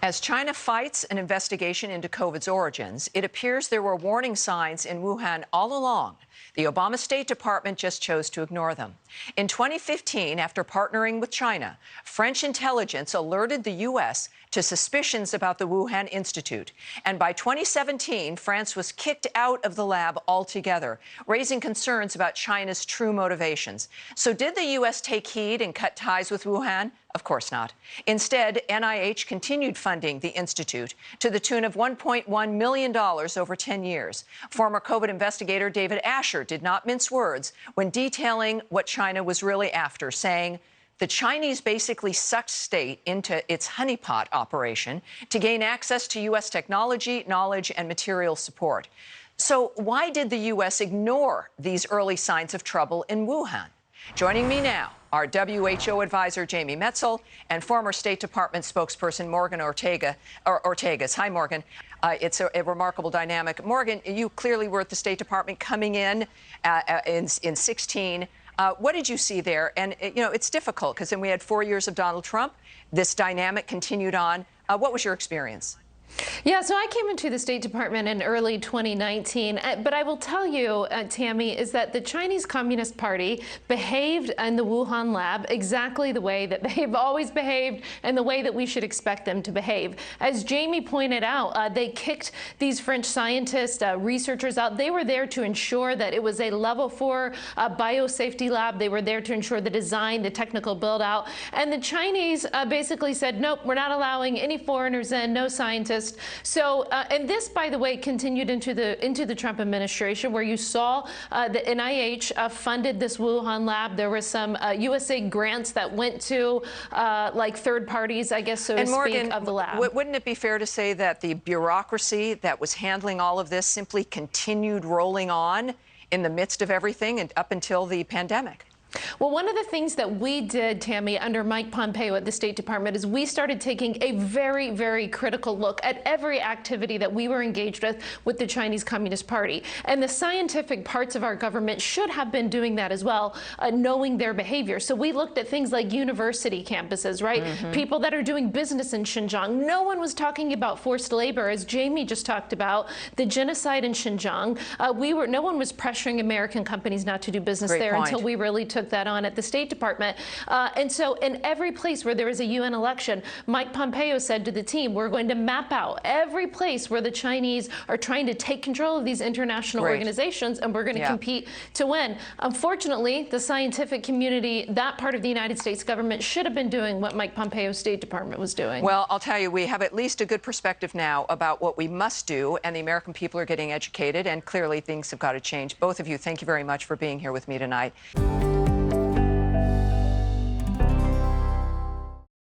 As China fights an investigation into COVID's origins, it appears there were warning signs in Wuhan all along. The Obama State Department just chose to ignore them. In 2015, after partnering with China, French intelligence alerted the U.S. to suspicions about the Wuhan Institute. And by 2017, France was kicked out of the lab altogether, raising concerns about China's true motivations. So did the U.S. take heed and cut ties with Wuhan? Of course not. Instead, NIH continued funding the institute to the tune of $1.1 million over 10 years. Former COVID investigator David Asher did not mince words when detailing what China was really after, saying, the Chinese basically sucked state into its honeypot operation to gain access to U.S. technology, knowledge, and material support. So why did the U.S. ignore these early signs of trouble in Wuhan? Joining me now are WHO advisor Jamie Metzel and former State Department spokesperson Morgan Ortagus. Hi, Morgan. It's a remarkable dynamic. Morgan, you clearly were at the State Department coming in 16. What did you see there? And, you know, it's difficult because then we had 4 years of Donald Trump. This dynamic continued on. What was your experience? Yeah, so I came into the State Department in early 2019, but I will tell you, Tammy, is that the Chinese Communist Party behaved in the Wuhan lab exactly the way that they've always behaved and the way that we should expect them to behave. As Jamie pointed out, they kicked these French scientists, researchers out. They were there to ensure that it was a level 4 biosafety lab. They were there to ensure the design, the technical build out. And the Chinese basically said, nope, we're not allowing any foreigners in, no scientists. So, and this, by the way, continued into the Trump administration, where you saw the NIH funded this Wuhan lab. There were some USA grants that went to like third parties, I guess, so to speak, of the lab. Wouldn't it be fair to say that the bureaucracy that was handling all of this simply continued rolling on in the midst of everything and up until the pandemic? Well, one of the things that we did, Tammy, under Mike Pompeo at the State Department is we started taking a very, very critical look at every activity that we were engaged with the Chinese Communist Party. And the scientific parts of our government should have been doing that as well, knowing their behavior. So we looked at things like university campuses, right? People that are doing business in Xinjiang. No one was talking about forced labor, as Jamie just talked about, the genocide in Xinjiang. No one was pressuring American companies not to do business there until we really took that on at the State Department. And so in every place where there was a UN election, Mike Pompeo said to the team, we're going to map out every place where the Chinese are trying to take control of these international organizations, and we're going to compete to win. Unfortunately, the scientific community, that part of the United States government, should have been doing what Mike Pompeo's State Department was doing. Well, I'll tell you, we have at least a good perspective now about what we must do, and the American people are getting educated, and clearly things have got to change. Both of you, thank you very much for being here with me tonight.